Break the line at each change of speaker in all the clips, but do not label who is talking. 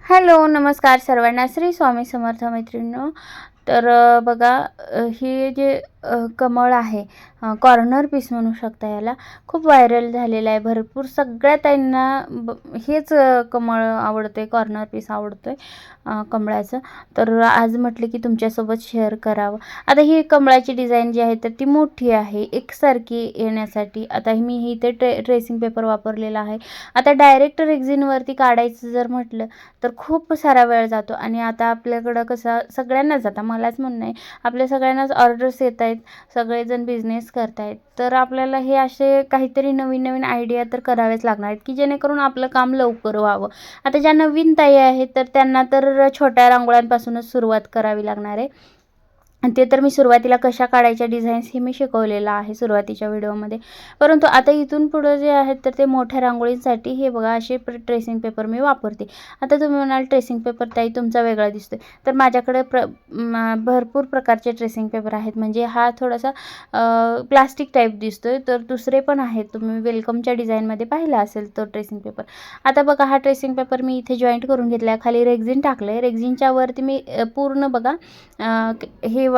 Hello, नमस्कार सर्वांना. श्री स्वामी समर्थ मैत्रिणींनो. तर बघा, हे जे कमळ आहे, कॉर्नर पीस म्हणू शकता याला. खूप व्हायरल झालेलं आहे. भरपूर सगळ्या ताईंना हेच कमळ आवडतं आहे, कॉर्नर पीस आवडतो आहे कमळाचं. तर आज म्हटले की तुमच्यासोबत शेअर करावं. आता ही कमळाची डिझाईन जी आहे तर ती मोठी आहे, एकसारखी येण्यासाठी. आता मी ही इथे ट्रेसिंग पेपर वापरलेला आहे. आता डायरेक्ट रेक्झिनवरती काढायचं जर म्हटलं तर खूप सारा वेळ जातो. आणि आता आपल्याकडं कसं सगळ्यांनाच, आता मलाच म्हणणं आहे, आपल्या सगळ्यांनाच ऑर्डर्स येत आहेत, सगळेजण बिझनेस करत आहेत. तर आपल्याला हे असे काहीतरी नवीन नवीन आयडिया तर करावेच लागणार आहेत की जेणेकरून आपलं काम लवकर व्हावं. आता ज्या नवीन ताई आहेत तर त्यांना तर छोट्या रांगोळ्यांपासूनच सुरुवात करावी लागणार आहे. आणि ते तर मी सुरुवातीला कशा काढायच्या डिझाईन्स हे मी शिकवलेलं आहे सुरुवातीच्या व्हिडिओमध्ये. परंतु आता इथून पुढं जे आहेत तर ते मोठ्या रांगोळींसाठी हे बघा असे ट्रेसिंग पेपर मी वापरते. आता तुम्ही म्हणाल ट्रेसिंग पेपर ताई तुमचा वेगळा दिसतोय. तर माझ्याकडे भरपूर प्रकारचे ट्रेसिंग पेपर आहेत. म्हणजे हा थोडासा प्लास्टिक टाईप दिसतोय, तर दुसरे पण आहेत. तुम्ही वेलकमच्या डिझाईनमध्ये पाहिला असेल तो ट्रेसिंग पेपर. आता बघा, हा ट्रेसिंग पेपर मी इथे जॉईंट करून घेतला आहे. खाली रेक्झिन टाकलं आहे. रेक्झिनच्या वरती मी पूर्ण बघा हे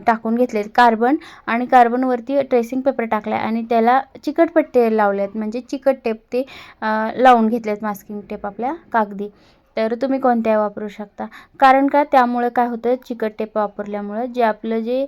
टाकून घेतले कार्बन, आणि कार्बनवरती ट्रेसिंग पेपर टाकला आहे आणि त्याला चिकटपट्टे लावले आहेत. म्हणजे चिकट टेप ते लावून घेतलेत, मास्किंग टेप आपल्या कागदी. तर तुम्ही कोणत्याही वापरू शकता. कारण का, त्यामुळे काय होतं, चिकट टेप वापरल्यामुळं जे आपलं जे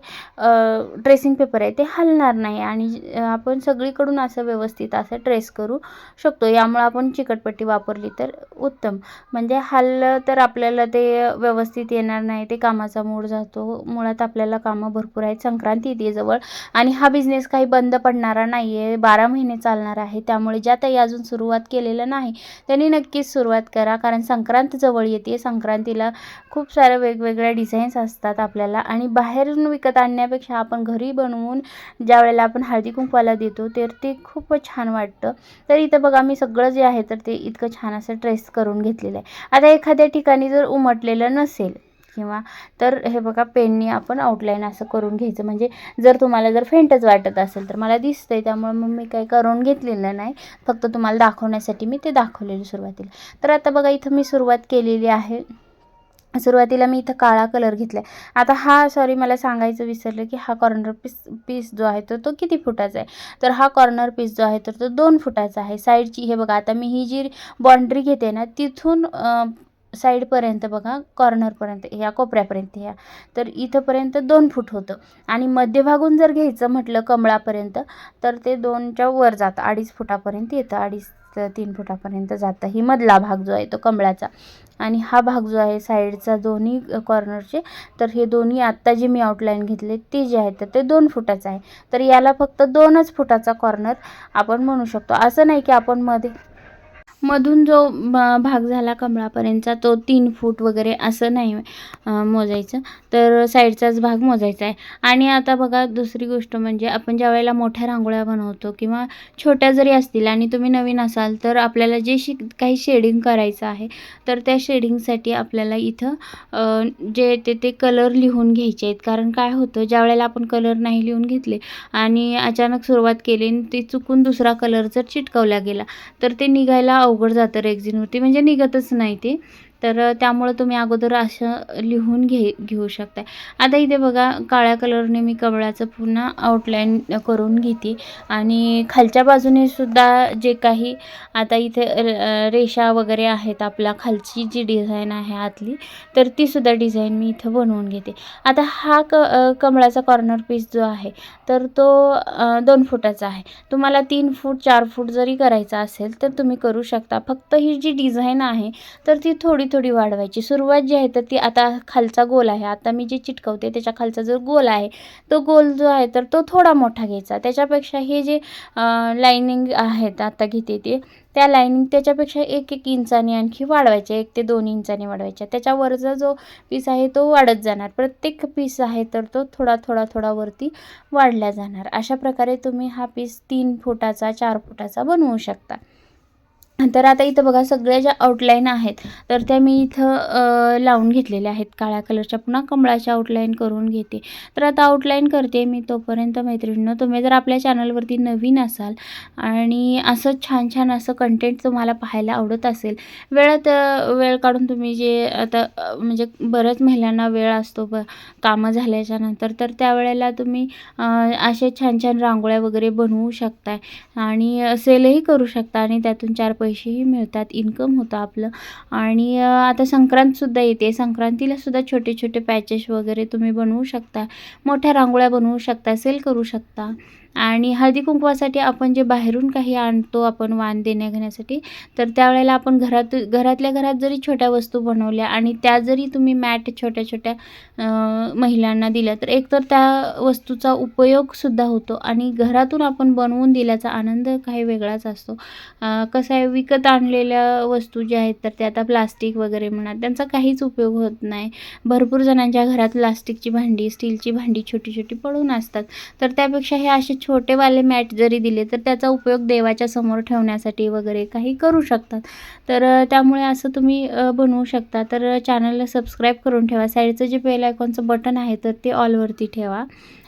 ट्रेसिंग पेपर आहे ते हलणार नाही आणि आपण सगळीकडून असं व्यवस्थित असं ट्रेस करू शकतो. यामुळे आपण चिकटपट्टी वापरली तर उत्तम. म्हणजे हललं तर आपल्याला ते व्यवस्थित येणार नाही, ते कामाचा मूड जातो. मुळात आपल्याला कामं भरपूर आहेत. संक्रांती येते जवळ आणि हा बिझनेस काही बंद पडणारा नाही आहे, 12 महिने चालणार आहे. त्यामुळे ज्या ताई अजून सुरुवात केलेलं नाही त्यांनी नक्कीच सुरुवात करा. कारण संक्रांत जवळ येते. संक्रांतीला खूप साऱ्या वेगवेगळ्या डिझाईन्स असतात आपल्याला, आणि बाहेरून विकत आणण्यापेक्षा आपण घरी बनवून ज्या वेळेला आपण हळदी कुंकवाला देतो तर ते खूपच छान वाटतं. तर इथं बघा, मी सगळं जे आहे तर ते इतकं छान असं ट्रेस करून घेतलेलं आहे. आता एखाद्या ठिकाणी जर उमटलेलं नसेल किंवा तर हे बघा, पेननी आपण आउटलाईन असं करून घ्यायचं. म्हणजे जर तुम्हाला जर फेंटच वाटत असेल तर मला दिसतंय, त्यामुळे मग मी काही करून घेतलेलं नाही, फक्त तुम्हाला दाखवण्यासाठी मी ते दाखवलेलं सुरुवातीला. तर आता बघा, इथं मी सुरुवात केलेली आहे. सुरुवातीला मी इथं काळा कलर घेतला आहे. आता हा, सॉरी, मला सांगायचं विसरलं की हा कॉर्नर पीस जो आहे तर तो किती फुटाचा आहे. तर हा कॉर्नर पीस जो आहे तर तो 2 फुटाचा आहे. साईडची हे बघा, आता मी ही जी बाउंड्री घेते ना तिथून साईडपर्यंत बघा, कॉर्नरपर्यंत, ह्या कोपऱ्यापर्यंत, ह्या तर इथंपर्यंत 2 फूट होतं. आणि मध्यभागून जर घ्यायचं म्हटलं कमळापर्यंत तर ते 2च्या वर जातं, 2.5 फुटापर्यंत येतं, 2.5 ते 3 फुटापर्यंत जातं. ही मधला भाग जो आहे तो कमळाचा. आणि हा भाग जो आहे साईडचा दोन्ही कॉर्नरचे, तर हे दोन्ही आत्ता जे मी आउटलाईन घेतले ते जे आहे तर ते 2 फुटाचं आहे. तर याला फक्त 2च फुटाचा कॉर्नर आपण म्हणू शकतो. असं नाही की आपण मधून जो भाग झाला कमळापर्यंतचा तो 3 फूट वगैरे असं नाही मोजायचं, तर साईडचाच भाग मोजायचा आहे. आणि आता बघा, दुसरी गोष्ट म्हणजे आपण ज्या वेळेला मोठ्या रांगोळ्या बनवतो किंवा छोट्या जरी असतील आणि तुम्ही नवीन असाल तर आपल्याला जे काही शेडिंग करायचं आहे तर त्या शेडिंगसाठी आपल्याला इथं जे येते ते कलर लिहून घ्यायचे आहेत. कारण काय होतं, ज्या वेळेला आपण कलर नाही लिहून घेतले आणि अचानक सुरुवात केली आणि ते चुकून दुसरा कलर जर चिटकवला गेला तर ते निघायला अवघड जातं रेक्झिनवरती, म्हणजे निघतच नाही ते. तर त्यामुळं तुम्ही अगोदर असं लिहून घेऊ शकता. आता इथे बघा, काळ्या कलरने मी कमळाचं पुन्हा आउटलाईन करून घेते. आणि खालच्या बाजूने सुद्धा जे काही आता इथे रेषा वगैरे आहेत, आपल्या खालची जी डिझाईन आहे आतली, तर ती सुद्धा डिझाईन मी इथं बनवून घेते. आता हा कमळाचा कॉर्नर पीस जो आहे तर तो 2 फुटाचा आहे. तुम्हाला 3 फूट 4 फूट जरी करायचा असेल तर तुम्ही करू शकता. फक्त ही जी डिझाईन आहे तर ती थोडी थोडी वाढवायची. सुरुवात जी आहे तर ती, आता खालचा गोल आहे, आता मी जे चिटकवते त्याच्या खालचा जो गोल आहे तो गोल जो आहे तर तो थोडा मोठा घ्यायचा. त्याच्यापेक्षा हे जे लाईनिंग आहेत आता घेते ते, त्या लाईनिंग त्याच्यापेक्षा 1-1 इंचाने आणखी वाढवायच्या, 1 ते 2 इंचाने वाढवायच्या. त्याच्यावरचा जो पीस आहे तो वाढत जाणार. प्रत्येक पीस आहे तर तो थोडा थोडा थोडा वरती वाढला जाणार. अशा प्रकारे तुम्ही हा पीस 3 फुटाचा 4 फुटाचा बनवू शकता. तर आता इथं बघा सगळ्या ज्या आउटलाईन आहेत तर त्या मी इथं लावून घेतलेल्या आहेत काळ्या कलरच्या. पुन्हा कमळाच्या आउटलाईन करून घेते. तर आता आउटलाईन करते मी, तोपर्यंत मैत्रिणींनो तुम्ही जर आपल्या चॅनलवरती नवीन असाल आणि असं छान छान असं कंटेंट तुम्हाला पाहायला आवडत असेल, वेळ काढून तुम्ही जे आता म्हणजे बऱ्याच महिलांना वेळ असतो कामं झाल्याच्या नंतर, तर त्यावेळेला तुम्ही असे छान छान रांगोळ्या वगैरे बनवू शकताय आणि सेलही करू शकता आणि त्यातून 4 पैसेही मिळतात, इन्कम होतं आपलं. आणि आता संक्रांतसुद्धा येते, संक्रांतीला सुद्धा छोटे छोटे पॅचेस वगैरे तुम्ही बनवू शकता, मोठ्या रांगोळ्या बनवू शकता, सेल करू शकता. आणि हळदी कुंकवासाठी आपण जे बाहेरून काही आणतो आपण वाण देण्याघेण्यासाठी, तर त्यावेळेला आपण घरातल्या घरात जरी छोट्या वस्तू बनवल्या आणि त्या जरी तुम्ही मॅट छोट्या छोट्या महिलांना दिल्या, तर एकतर त्या वस्तूचा उपयोगसुद्धा होतो आणि घरातून आपण बनवून दिल्याचा आनंद काही वेगळाच असतो. कसं आहे, विकत आणलेल्या वस्तू ज्या आहेत तर त्या आता प्लास्टिक वगैरे म्हणा त्यांचा काहीच उपयोग होत नाही. भरपूर जणांच्या घरात प्लास्टिकची भांडी, स्टीलची भांडी छोटी छोटी पडून असतात. तर त्यापेक्षा हे असे छोटेवाले मॅट जरी दिले तर त्याचा उपयोग देवाच्या समोर ठेवण्यासाठी वगैरे काही करू शकतात. तर त्यामुळे असं तुम्ही बनवू शकता. तर चॅनलला सबस्क्राईब करून ठेवा. साईडचं जे बेल आयकॉनचं बटन आहे तर ते ऑलवरती ठेवा,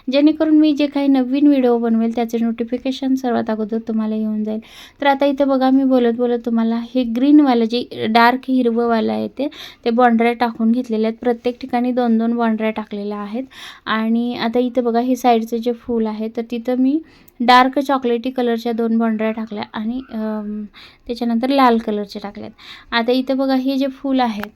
जेणेकरून मी जे काही नवीन व्हिडिओ बनवेल त्याचे नोटिफिकेशन सर्वात अगोदर तुम्हाला येऊन जाईल. तर आता इथे बघा मी बोलत बोलत तुम्हाला हे ग्रीनवालं जे डार्क हिरवंवालं आहे ते बॉन्ड्र्या टाकून घेतलेले आहेत. प्रत्येक ठिकाणी 2-2 बॉन्ड्र्या टाकलेल्या आहेत. आणि आता इथे बघा हे साईडचं जे फूल आहे तर तिथं मी डार्क चॉकलेटी कलरच्या 2 बॉन्ड्र्या टाकल्या आणि त्याच्यानंतर लाल कलरचे टाकल्यात. आता इथे बघा हे जे फूल आहे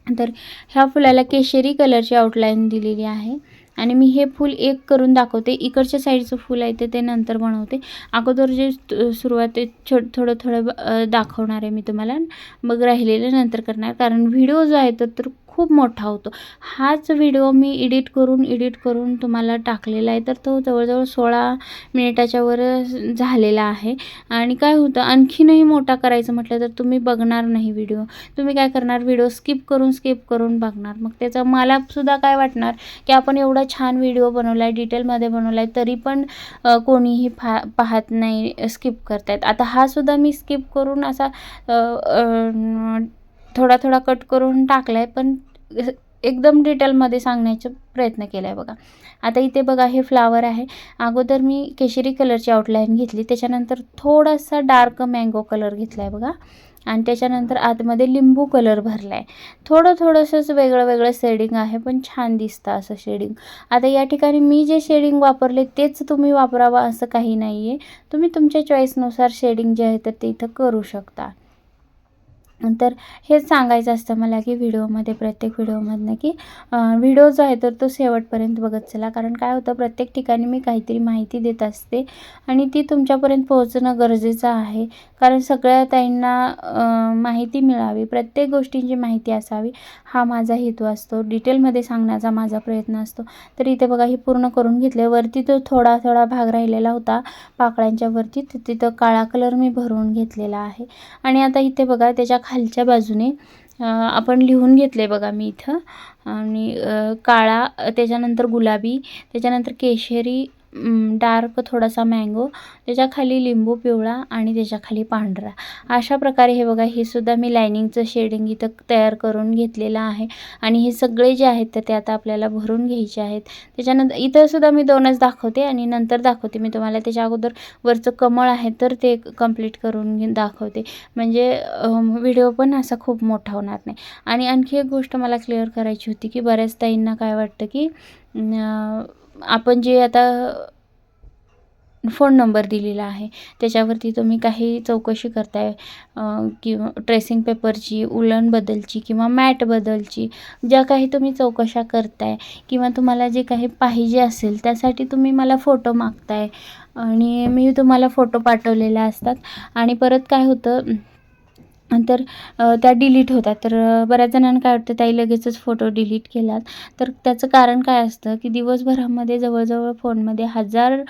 तर ह्या फुलाला केशरी कलरची आउटलाईन दिलेली आहे आणि मी हे फूल एक करून दाखवते. इकडच्या साईडचं फूल आहे ते नंतर बनवते. अगोदर जे सुरुवात थोडं दाखवणार आहे मी तुम्हाला, मग राहिलेलं नंतर करणार, कारण व्हिडिओ जो आहे तर खूप मोठा होतो. हाच व्हिडिओ मी एडिट करून तुम्हाला टाकलेला आहे, तर तो जवळजवळ 16 मिनिटाच्या वर झालेला आहे. आणि काय होतं, आणखीनही मोठा करायचं म्हटलं तर तुम्ही बघणार नाही व्हिडिओ. तुम्ही काय करणार, व्हिडिओ स्किप करून बघणार. मग त्याचं मलासुद्धा काय वाटणार की आपण एवढा छान व्हिडिओ बनवला आहे, डिटेलमध्ये बनवला आहे, तरी पण कोणीही पाहत नाही, स्किप करतायत. आता हा सुद्धा मी स्किप करून असा थोडा कट करून टाकला आहे, पण एकदम डिटेलमध्ये सांगण्याचा प्रयत्न केला आहे बघा. आता इथे बघा हे फ्लावर आहे. अगोदर मी केशरी कलरची आउटलाईन घेतली, त्याच्यानंतर थोडासा डार्क मँगो कलर घेतला आहे बघा, आणि त्याच्यानंतर आतमध्ये लिंबू कलर भरला आहे. थोडंसंच वेगळं शेडिंग आहे, पण छान दिसतं असं शेडिंग. आता या ठिकाणी मी जे शेडिंग वापरले तेच तुम्ही वापरावं असं काही नाही आहे. तुम्ही तुमच्या चॉईसनुसार शेडिंग जे आहे तर ते इथं करू शकता. तर हेच सांगायचं असतं मला की प्रत्येक व्हिडिओमधनं की व्हिडिओ जो आहे तर तो शेवटपर्यंत बघत चला. कारण काय होतं, प्रत्येक ठिकाणी मी काहीतरी माहिती देत असते आणि ती तुमच्यापर्यंत पोहोचणं गरजेचं आहे. कारण सगळ्या ताईंना माहिती मिळावी, प्रत्येक गोष्टींची माहिती असावी, हा माझा हेतू असतो. डिटेलमध्ये सांगण्याचा माझा प्रयत्न असतो. तर इथे बघा हे पूर्ण करून घेतले. वरती तो थोडा भाग राहिलेला होता पाकळ्यांच्या वरती, तर तिथं काळा कलर मी भरून घेतलेला आहे. आणि आता इथे बघा त्याच्या खालच्या बाजूने आपण लिहून घेतले बघा मी इथं, आणि काळा, त्याच्यानंतर गुलाबी, त्याच्यानंतर केशरी, डार्क थोडासा मँगो, त्याच्याखाली लिंबू पिवळा आणि त्याच्याखाली पांढरा. अशा प्रकारे हे बघा हे सुद्धा मी लायनिंगचं शेडिंग इथं तयार करून घेतलेलं आहे. आणि हे सगळे जे आहेत तर ते आता आपल्याला भरून घ्यायचे आहेत. त्याच्यानंतर इथं सुद्धा मी 2च दाखवते आणि नंतर दाखवते मी तुम्हाला. त्याच्या अगोदर वरचं कमळ आहे तर ते कंप्लीट करून दाखवते, म्हणजे व्हिडिओ पण असा खूप मोठा होणार नाही. आणि आणखी एक गोष्ट मला क्लिअर करायची होती की बऱ्याच ताईंना काय वाटतं की आपण जे आता फोन नंबर दिलेला आहे त्याच्यावरती तुम्ही काही चौकशी करताय किंवा ट्रेसिंग पेपरची, उलनबद्दलची किंवा मॅटबद्दलची ज्या काही तुम्ही चौकशा करताय किंवा तुम्हाला जे काही पाहिजे असेल त्यासाठी तुम्ही मला फोटो मागताय आणि मी तुम्हाला फोटो पाठवलेले असतात आणि परत काय होतं तर त्या डिलीट होतात. तर बऱ्याच जणांना काय वाटतं, ताई लगेचच फोटो डिलीट केलात. तर त्याचं कारण काय असतं की दिवसभरामध्ये जवळजवळ फोनमध्ये 1000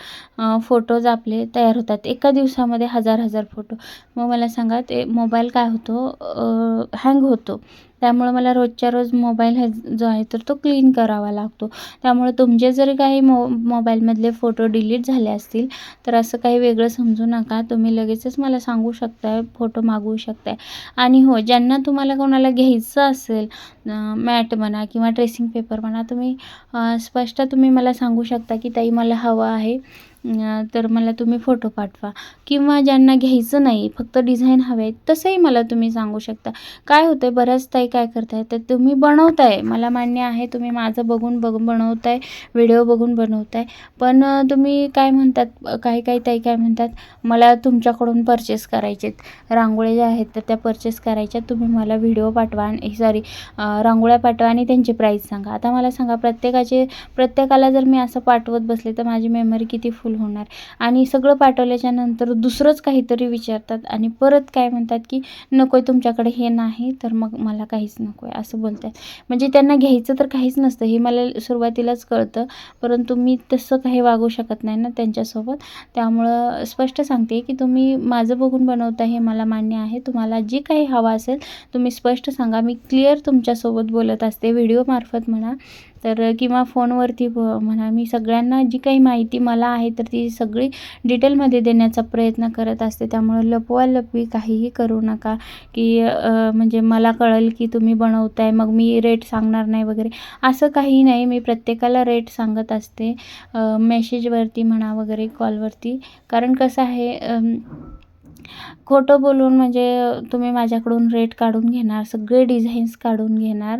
फोटोज आपले तयार होतात. एका दिवसामध्ये 1000 फोटो. मग मला सांगा ते मोबाईल काय होतो, हँग होतो. त्यामुळे मला रोजच्या रोज मोबाईल जो आहे तर तो क्लीन करावा लागतो. त्यामुळे तुमचे जर काही मोबाईलमधले फोटो डिलीट झाले असतील तर असं काही वेगळं समजू नका. तुम्ही लगेचच मला सांगू शकताय, फोटो मागवू शकताय. आणि हो, ज्यांना तुम्हाला कोणाला घ्यायचं असेल मॅट म्हणा किंवा ट्रेसिंग पेपर म्हणा, तुम्ही स्पष्ट तुम्ही मला सांगू शकता की ताई मला हवं आहे, तर मला तुम्ही फोटो पाठवा. किंवा ज्यांना घ्यायचं नाही, फक्त डिझाईन हवे आहेत, तसंही मला तुम्ही सांगू शकता. काय होतं आहे, बऱ्याच ताई काय करताय, तर तुम्ही बनवताय, मला मान्य आहे तुम्ही माझं बघून बनवताय, व्हिडिओ बघून बनवताय, पण तुम्ही काय म्हणतात, काही काही ताई काय म्हणतात, मला तुमच्याकडून परचेस करायचे रांगोळ्या ज्या आहेत तर त्या परचेस करायच्या, तुम्ही मला व्हिडिओ पाठवा आणि रांगोळ्या पाठवा आणि त्यांची प्राईस सांगा. आता मला सांगा, प्रत्येकाला जर मी असं पाठवत बसले तर माझी मेमरी किती फुल होणार. आणि सगळं पाठवल्याच्या नंतर दुसरंच काहीतरी विचारतात आणि परत काय म्हणतात की नको आहे तुमच्याकडे, हे नाही तर मग मला काहीच नको आहे असं बोलतात. म्हणजे त्यांना घ्यायचं तर काहीच नसतं, हे मला सुरुवातीलाच कळतं, परंतु मी तसं काही वागू शकत नाही ना त्यांच्यासोबत. त्यामुळं स्पष्ट सांगते की तुम्ही माझं बघून बनवता हे मला मान्य आहे. तुम्हाला जे काही हवं असेल तुम्ही स्पष्ट सांगा. मी क्लिअर तुमच्यासोबत बोलत असते, व्हिडिओमार्फत म्हणा तर किंवा फोनवरती म्हणा. मी सगळ्यांना जी काही माहिती मला आहे तर ती सगळी डिटेलमध्ये देण्याचा प्रयत्न करत असते. त्यामुळे लपवालपवी काहीही करू नका की म्हणजे मला कळेल की तुम्ही बनवताय मग मी रेट सांगणार नाही वगैरे, असं काही नाही. मी प्रत्येकाला रेट सांगत असते, मेसेजवरती म्हणा वगैरे, कॉलवरती. कारण कसं आहे, खोटं बोलून म्हणजे तुम्ही माझ्याकडून रेट काढून घेणार, सगळे डिझाईन्स काढून घेणार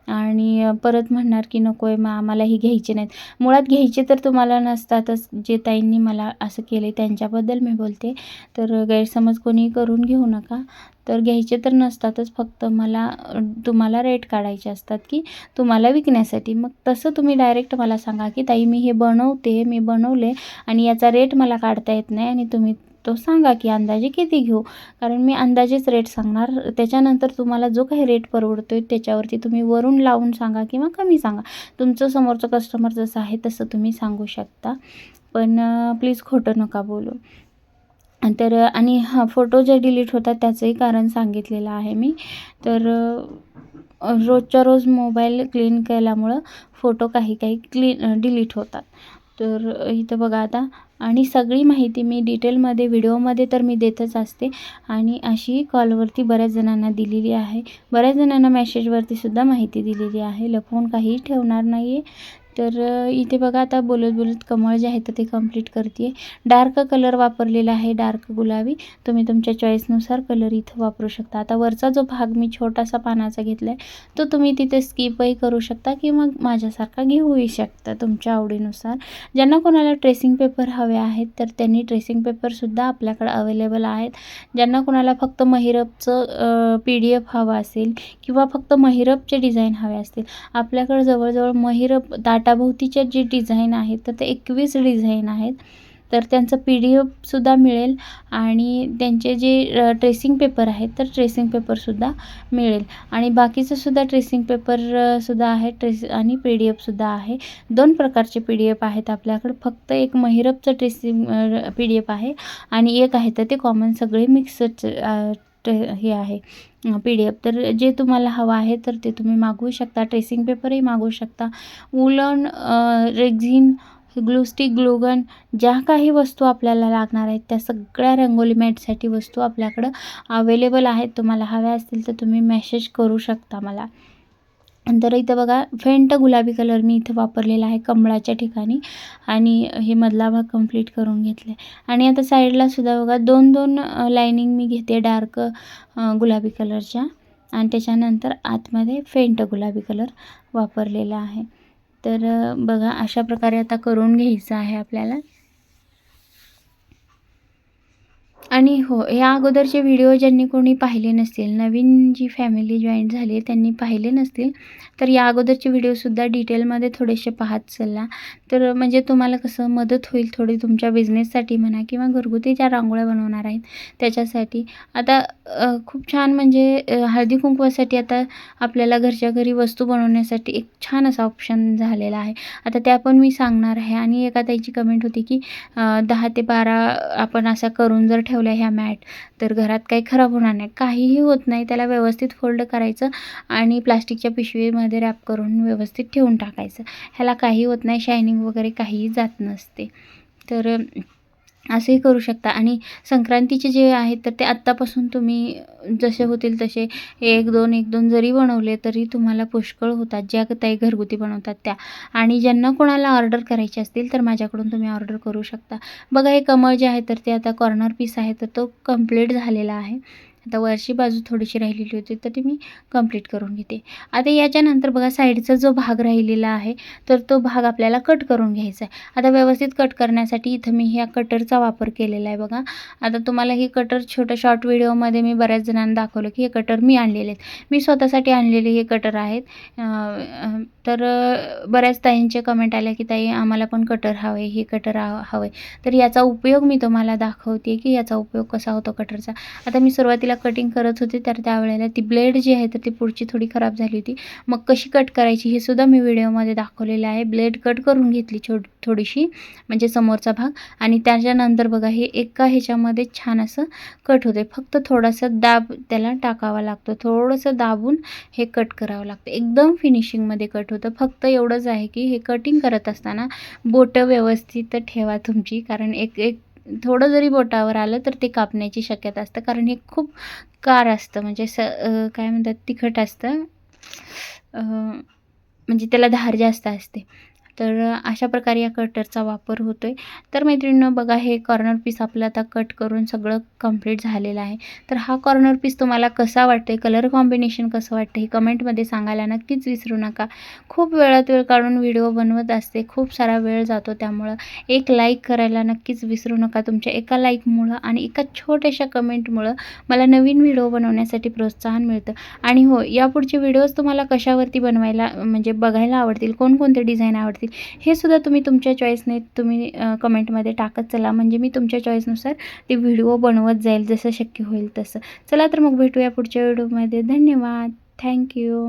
आणि परत म्हणणार की नको आहे, मग आम्हाला ही घ्यायची नाहीत. मुळात घ्यायचे तर तुम्हाला नसतातच. जे ताईंनी मला असं केले त्यांच्याबद्दल मी बोलते, तर गैरसमज कोणी करून घेऊ नका. तर घ्यायचे तर नसतातच, फक्त तुम्हाला रेट काढायचे असतात की तुम्हाला विकण्यासाठी. मग तसं तुम्ही डायरेक्ट मला सांगा की ताई मी बनवले आणि याचा रेट मला काढता येत नाही आणि तुम्ही तो सांगा की अंदाजे किती घेऊ. कारण मी अंदाजेच रेट सांगणार. त्याच्यानंतर तुम्हाला जो काही रेट परवडतो आहे त्याच्यावरती तुम्ही वरून लावून सांगा किंवा कमी सांगा. तुमचं समोरचं कस्टमर जसं आहे तसं तुम्ही सांगू शकता, पण प्लीज खोटं नका बोलू. तर आणि फोटो जे डिलीट होतात त्याचंही कारण सांगितलेलं आहे मी. तर रोजच्या रोज मोबाईल क्लीन केल्यामुळं फोटो काही डिलीट होतात. तर इथं बघा आता, आणि सगळी माहिती मी डिटेलमध्ये व्हिडिओमध्ये तर मी देतच असते आणि अशी कॉलवरती बऱ्याच जणांना दिलेली आहे. बऱ्याच जणांना मेसेजवरती सुद्धा माहिती दिलेली आहे, लपवून काहीही ठेवणार नाही आहे. तर इथे बघा आता बोलत कमळ जे आहे तर ते कंप्लीट करते आहे. डार्क कलर वापरलेला आहे, डार्क गुलाबी. तुम्ही तुमच्या चॉईसनुसार कलर इथं वापरू शकता. आता वरचा जो भाग मी छोटासा पानाचा घेतला आहे तो तुम्ही तिथे स्किपही करू शकता किंवा माझ्यासारखा घेऊही शकता तुमच्या आवडीनुसार. ज्यांना कोणाला ट्रेसिंग पेपर हवे आहेत तर त्यांनी ट्रेसिंग पेपरसुद्धा आपल्याकडे अवेलेबल आहेत. ज्यांना कोणाला फक्त महिरपचं PDF हवं असेल किंवा फक्त महिरपचे डिझाईन हवे असतील, आपल्याकडे जवळजवळ महिरप ताटाभोवतीचे जे डिझाईन आहेत तर ते 21 डिझाईन आहेत. तर त्यांचं PDFसुद्धा मिळेल आणि त्यांचे जे ट्रेसिंग पेपर आहेत तर ट्रेसिंग पेपरसुद्धा मिळेल. आणि बाकीचंसुद्धा ट्रेसिंग पेपरसुद्धा आहे, आणि PDF सुद्धा आहे. 2 प्रकारचे PDF आहेत आपल्याकडं. फक्त एक महिरपचं ट्रेसिंग PDF आहे आणि एक आहे तर ते कॉमन सगळे मिक्सच हे आहे PDF. तर जे तुम्हाला हवं आहे तर ते तुम्ही मागवू शकता. ट्रेसिंग पेपरही मागवू शकता. वूलन, रेक्झिन, ग्लूस्टिक, ग्लूगन, ज्या काही वस्तू आपल्याला लागणार आहेत त्या सगळ्या रंगोली मॅटसाठी वस्तू आपल्याकडं अवेलेबल आहेत. तुम्हाला हव्या असतील तर तुम्ही मेसेज करू शकता मला. तर इथं बघा, फेंट गुलाबी कलर मी इथं वापरलेला आहे कमळाच्या ठिकाणी आणि हे मधला भाग कंप्लीट करून घेतला आहे. आणि आता साईडला सुद्धा बघा 2-2 लाईनिंग मी घेते डार्क गुलाबी कलरच्या आणि त्याच्यानंतर आतमध्ये फेंट गुलाबी कलर वापरलेला आहे. तर बघा अशा प्रकारे आता करून घ्यायचं आहे आपल्याला. आणि हो, या अगोदरचे व्हिडिओ ज्यांनी कोणी पाहिले नसतील, नवीन जी फॅमिली जॉईन झाली आहे त्यांनी पाहिले नसतील, तर या अगोदरचे व्हिडिओसुद्धा डिटेलमध्ये थोडेसे पाहत चला. तर म्हणजे तुम्हाला कसं मदत होईल थोडी तुमच्या बिझनेससाठी म्हणा किंवा घरगुती ज्या रांगोळ्या बनवणार आहेत त्याच्यासाठी. आता खूप छान म्हणजे हळदी कुंकवासाठी आता आपल्याला घरच्या घरी वस्तू बनवण्यासाठी एक छान असा ऑप्शन झालेला आहे. आता त्या पण मी सांगणार आहे. आणि एका ताईची कमेंट होती की 10 ते 12 आपण असा करून जर ठेवल्या ह्या मॅट तर घरात काही खराब होणार नाही, काहीही होत नाही. त्याला व्यवस्थित फोल्ड करायचं आणि प्लास्टिकच्या पिशवीमध्ये रॅप करून व्यवस्थित ठेवून टाकायचं. ह्याला काही होत नाही, शायनिंग वगैरे काहीही जात नसते. तर असंही करू शकता. आणि संक्रांतीचे जे आहेत तर ते आत्तापासून तुम्ही जसे होतील तसे 1-2 1-2 जरी बनवले तरी तुम्हाला पुष्कळ होतात, ज्या ताई घरगुती बनवतात त्या. आणि ज्यांना कोणाला ऑर्डर करायची असतील तर माझ्याकडून तुम्ही ऑर्डर करू शकता. बघा हे कमळ जे आहे तर ते आता कॉर्नर पीस आहे तर तो कंप्लीट झालेला आहे. आता वरची बाजू थोडीशी राहिलेली होती तर ती मी कंप्लीट करून घेते. आता याच्यानंतर बघा साईडचा जो भाग राहिलेला आहे तर तो भाग आपल्याला कट करून घ्यायचा आहे. आता व्यवस्थित कट करण्यासाठी इथं मी ह्या कटरचा वापर केलेला आहे बघा. आता तुम्हाला ही कटर छोट्या शॉर्ट व्हिडिओमध्ये मी बऱ्याच जणांना दाखवलं की हे कटर मी आणलेले आहेत. मी स्वतःसाठी आणलेले हे कटर आहेत. तर बऱ्याच ताईंचे कमेंट आल्या की ताई आम्हाला पण कटर हवं आहे, हे कटर हवं आहे. तर याचा उपयोग मी तुम्हाला दाखवते की याचा उपयोग कसा होतो कटरचा. आता मी सुरुवातीला कटिंग करत होते तर त्यावेळेला ती ब्लेड जी आहे तर ती पुढची थोडी खराब झाली होती. मग कशी कट करायची हे सुद्धा मी व्हिडिओमध्ये दाखवलेलं आहे. ब्लेड कट करून घेतली थोडीशी म्हणजे समोरचा भाग आणि त्याच्यानंतर बघा हे एका ह्याच्यामध्ये छान असं कट होते. फक्त थोडासा दाब त्याला टाकावा लागतो, थोडंसं दाबून हे कट करावं लागतं. एकदम फिनिशिंगमध्ये कट होतं. फक्त एवढंच आहे की हे कटिंग करत असताना बोटं व्यवस्थित ठेवा तुमची, कारण एक थोडं जरी बोटावर आलं तर ते कापण्याची शक्यता असतं, कारण हे खूप कार असतं म्हणजे काय म्हणतात तिखट असतं, म्हणजे त्याला धार जास्त असते. तर अशा प्रकारे या कटरचा वापर होतो आहे. तर मैत्रिणींनो बघा हे कॉर्नर पीस आपलं आता कट करून सगळं कंप्लीट झालेलं आहे. तर हा कॉर्नर पीस तुम्हाला कसा वाटतं आहे, कलर कॉम्बिनेशन कसं वाटतं हे कमेंटमध्ये सांगायला नक्कीच विसरू नका. खूप वेळात वेळ काढून व्हिडिओ बनवत असते, खूप सारा वेळ जातो, त्यामुळं एक लाईक करायला नक्कीच विसरू नका. तुमच्या एका लाईकमुळं आणि एका छोट्याशा कमेंटमुळं मला नवीन व्हिडिओ बनवण्यासाठी प्रोत्साहन मिळतं. आणि हो, यापुढचे व्हिडिओज तुम्हाला कशावरती बनवायला म्हणजे बघायला आवडतील, कोणकोणते डिझाईन आवडतील हे सुद्धा तुम्ही तुमच्या चॉईसने तुम्ही कमेंटमध्ये टाकत चला, म्हणजे मी तुमच्या चॉईसनुसार ते व्हिडिओ बनवत जाईल जसं शक्य होईल तसं. चला तर मग भेटूया पुढच्या व्हिडिओमध्ये. धन्यवाद. थँक्यू.